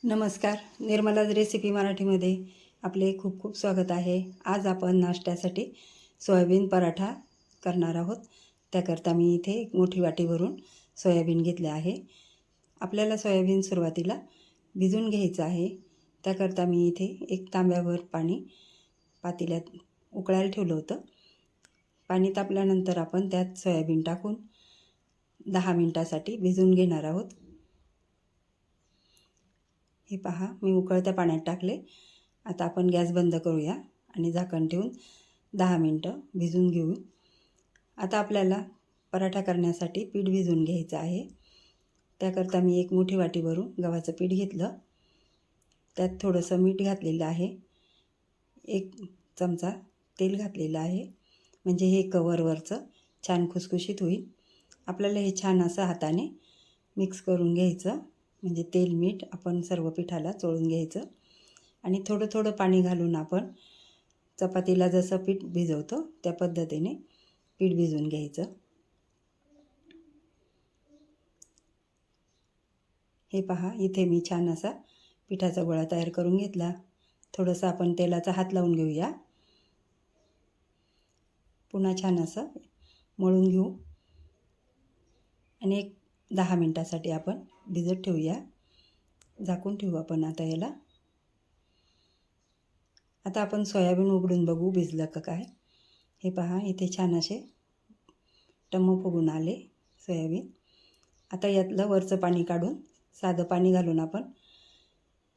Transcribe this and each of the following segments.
नमस्कार. निर्मलाज रेसिपी मराठीमध्ये आपले खूप खूप स्वागत आहे. आज आपण नाश्त्यासाठी सोयाबीन पराठा करणार आहोत. त्याकरता मी इथे एक मोठी वाटी भरून सोयाबीन घेतले आहे. आपल्याला सोयाबीन सुरुवातीला भिजून घ्यायचं आहे. त्याकरता मी इथे एक तांब्याभर पाणी पातेल्यात उकळायला ठेवलं होतं. पाणी तापल्यानंतर आपण त्यात सोयाबीन टाकून 10 मिनिटासाठी भिजून घेणार आहोत. हे पहा, मी उकळत्या पाण्यात टाकले. आता आपण गॅस बंद करूया आणि झाकण ठेवून 10 मिनटं भिजून घेऊ. आता आपल्याला पराठा करण्यासाठी पीठ भिजवून घ्यायचं आहे. त्याकरता मी एक मोठी वाटी भरून गव्हाचं पीठ घेतलं. त्यात थोडंसं मीठ घातलेलं आहे. 1 चमचा तेल घातलेलं आहे, म्हणजे हे कवरवरचं छान खुसखुशीत होईल. आपल्याला हे छान असं हाताने मिक्स करून घ्यायचं, म्हणजे तेल मीठ आपण सर्व पिठाला चोळून घ्यायचं. आणि थोडं थोडं पाणी घालून आपण चपातीला जसं पीठ भिजवतो त्या पद्धतीने पीठ भिजवून घ्यायचं. हे पहा, इथे मी छान असा पिठाचा गोळा तयार करून घेतला. थोडंसं आपण तेलाचा हात लावून घेऊया. पुन्हा छान असं मळून घेऊ आणि एक 10 मिनटासाठी आपण भिजत ठेवूया. झाकून ठेवू आपण आता याला. आता आपण सोयाबीन उघडून बघू भिजलं का काय. हे पहा, इथे छान असे टम्म फुगून आले सोयाबीन. आता यातलं वरचं पाणी काढून साधं पाणी घालून आपण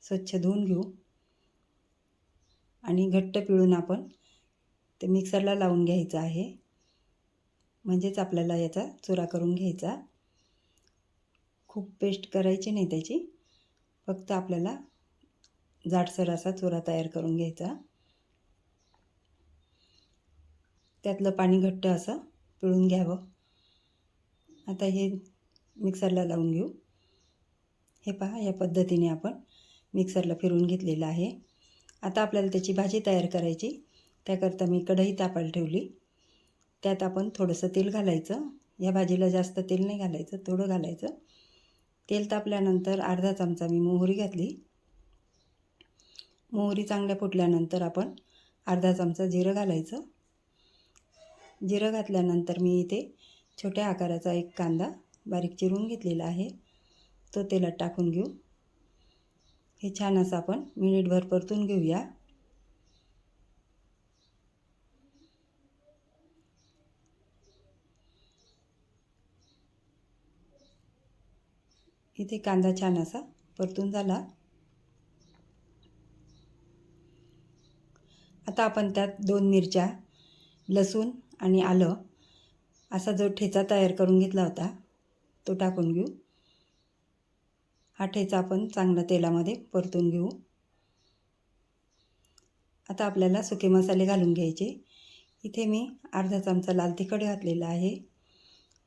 स्वच्छ धुवून घेऊ आणि घट्ट पिळून आपण ते मिक्सरला लावून घ्यायचं आहे. म्हणजेच आपल्याला याचा चुरा करून घ्यायचा. खूप पेस्ट करायची नाही त्याची, फक्त आपल्याला जाडसर असा चुरा तयार करून घ्यायचा. त्यातलं पाणी घट्ट असं पिळून घ्यावं. आता हे मिक्सरला लावून घेऊ. हे पहा, या पद्धतीने आपण मिक्सरला फिरवून घेतलेलं आहे. आता आपल्याला त्याची भाजी तयार करायची. त्याकरता मी कढई तापायला ठेवली. त्यात आपण थोडंसं तेल घालायचं. या भाजीला जास्त तेल नाही घालायचं, थोडं घालायचं. तेल तापल्यानंतर अर्धा चमचा मी मोहरी घातली. मोहरी चांगल्या फुटल्यानंतर आपण अर्धा चमचा जिरं घालायचं. जिरं घातल्यानंतर मी इथे छोट्या आकाराचा एक कांदा बारीक चिरून घेतलेला आहे, तो तेलात टाकून घेऊ. हे छान असं आपण मिनिटभर परतून घेऊया. इथे कांदा छान असा परतून झाला. आता आपण त्यात 2 मिरच्या, लसूण आणि आलं असा जो ठेचा तयार करून घेतला होता तो टाकून घेऊ. हा ठेचा आपण चांगला तेलामध्ये परतून घेऊ. आता आपल्याला सुके मसाले घालून घ्यायचे. इथे मी अर्धा चमचा लाल तिखट घातलेला आहे.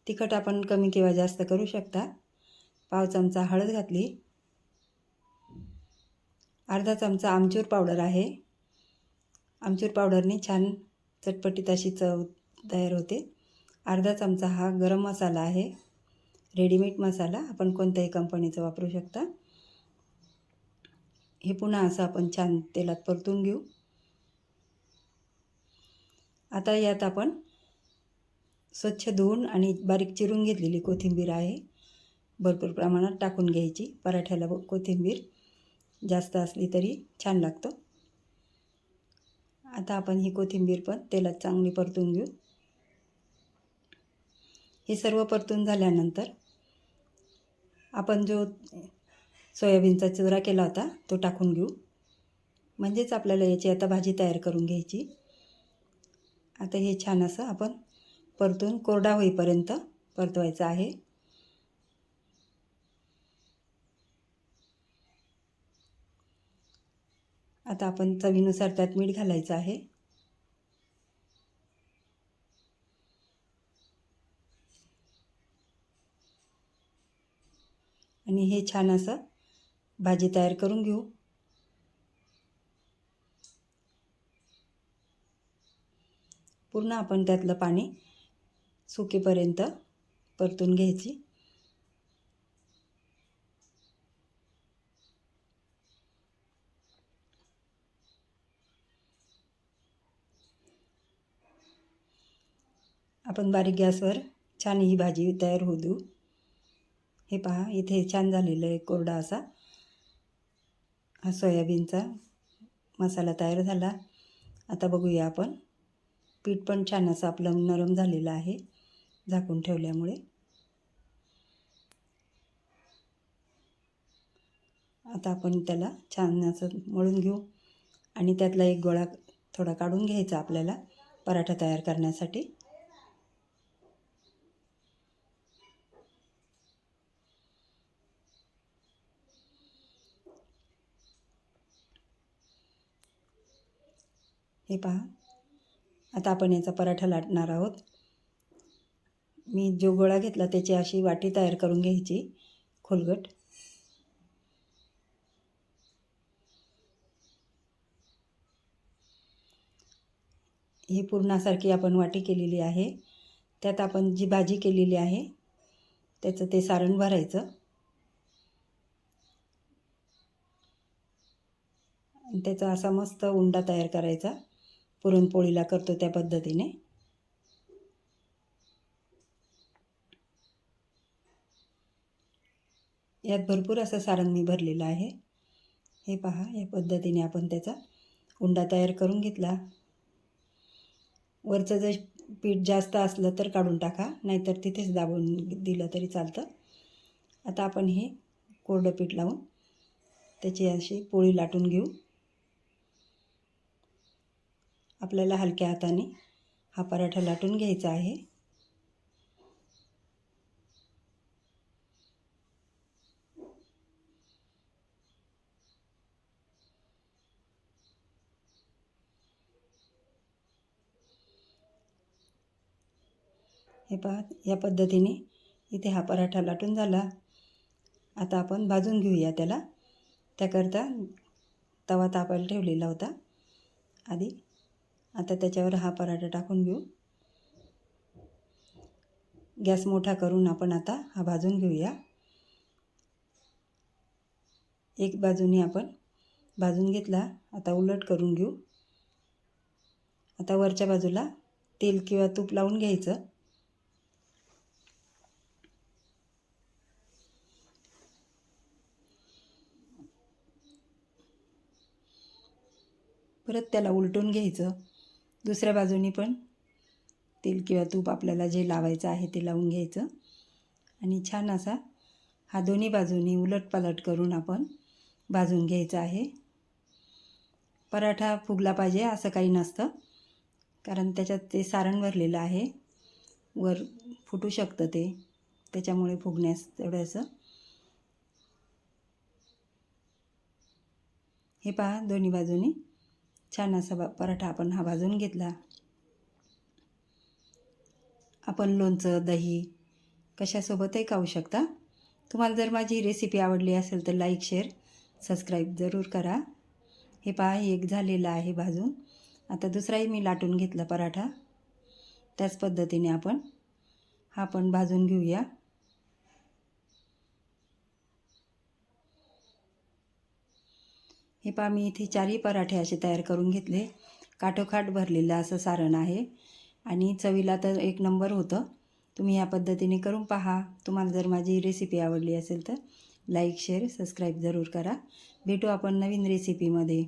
तिखट आपण कमी किंवा जास्त करू शकता. पाव चमचा हळद घातली. अर्धा चमचा आमचूर पावडर आहे. आमचूर पावडरने छान चटपटीत अशी चव तयार होते. अर्धा चमचा हा गरम मसाला आहे, रेडीमेड मसाला, आपण कोणत्याही कंपनीचा वापरू शकता. हे पुन्हा असं आपण छान तेलात परतून घेऊ. आता यात आपण स्वच्छ धुवून आणि बारीक चिरून घेतलेली कोथिंबीर आहे, भरपूर प्रमाणात टाकून घ्यायची. पराठ्याला कोथिंबीर जास्त असली तरी छान लागतं. आता आपण ही कोथिंबीर पण तेलात चांगली परतून घेऊ. हे सर्व परतून झाल्यानंतर आपण जो सोयाबीनचा चुरा केला होता तो टाकून घेऊ. म्हणजेच आपल्याला याची आता भाजी तयार करून घ्यायची. आता हे छान असं आपण परतून कोरडा होईपर्यंत परतवायचं आहे. आता आपण चवीनुसार त्यात मीठ घालायचं आहे. आणि हे छान असं भाजी तयार करून घेऊ. पूर्ण आपण त्यातलं पाणी सुकेपर्यंत परतून घ्यायची. आपण बारीक गॅसवर छान ही भाजी तयार होऊ देऊ. हे पहा, इथे छान झालेलं आहे कोरडा असा हा सोयाबीनचा मसाला तयार झाला. आता बघूया आपण. पीठ पण छान असं आपलं नरम झालेलं आहे झाकून ठेवल्यामुळे. आता आपण त्याला छान असं मळून घेऊ आणि त्यातला एक गोळा थोडा काढून घ्यायचा आपल्याला पराठा तयार करण्यासाठी. हे पहा, आता आपण याचा पराठा लाटणार आहोत. मी जो गोळा घेतला त्याची अशी वाटी तयार करून घ्यायची खोलगट. ही पूर्णासारखी आपण वाटी केलेली आहे. त्यात आपण जी भाजी केलेली आहे त्याचं ते सारण भरायचं. त्याचा असा मस्त उंडा तयार करायचा, पुरणपोळीला करतो त्या पद्धतीने. यात भरपूर असं सारण मी भरलेलं आहे. हे पहा, या पद्धतीने आपण त्याचा उंडा तयार करून घेतला. वरचं जर पीठ जास्त असलं तर काढून टाका, नाहीतर तिथेच दाबून दिलं तरी चालतं. आता आपण हे कोरडं पीठ लावून त्याची अशी पोळी लाटून घेऊ. आपल्याला हलक्या हाताने हा पराठा लाटून घ्यायचा आहे. हे पहा, या पद्धतीने इथे हा पराठा लाटून झाला. आता आपण भाजून घेऊया त्याला. त्याकरता तवा तापायला ठेवलेला होता आधी. आता त्याच्यावर हा पराठा टाकून घेऊ. गॅस मोठा करून आपण आता हा भाजून घेऊया. एक बाजूने आपण भाजून घेतला. आता उलट करून घेऊ. आता वरच्या बाजूला तेल किंवा तूप लावून घ्यायचं. परत त्याला उलटून घ्यायचं. दुसऱ्या बाजूनी पण तेल किंवा तूप आपल्याला जे लावायचं आहे ते लावून घ्यायचं आणि छान असा हा दोन्ही बाजूनी उलटपालट करून आपण भाजून घ्यायचा आहे. पराठा फुगला पाहिजे असं काही नसतं, कारण त्याच्यात ते सारण भरलेलं आहे. वर फुटू शकतं ते, त्याच्यामुळे फुगण्यास थोडंसं. हे पहा, दोन्ही बाजूनी छान असा पराठा आपण हा भाजून घेतला. आपण लोणचं, दही कशासोबतही खाऊ शकता. तुम्हाला जर माझी रेसिपी आवडली असेल तर लाईक, शेअर, सबस्क्राईब जरूर करा. हे पहा, एक झालेलं आहे भाजून. आता दुसराही मी लाटून घेतला पराठा. त्याच पद्धतीने आपण हा पण भाजून घेऊया. हे पहा, मी इथे 4ही पराठे असे तयार करून घेतले. काठोकाठ भरलेलं असं सारण आहे आणि चवीला तर एक नंबर होतं. तुम्ही या पद्धतीने करून पहा. तुम्हाला जर माझी रेसिपी आवडली असेल तर लाईक, शेअर, सबस्क्राईब जरूर करा. भेटू आपण नवीन रेसिपीमध्ये.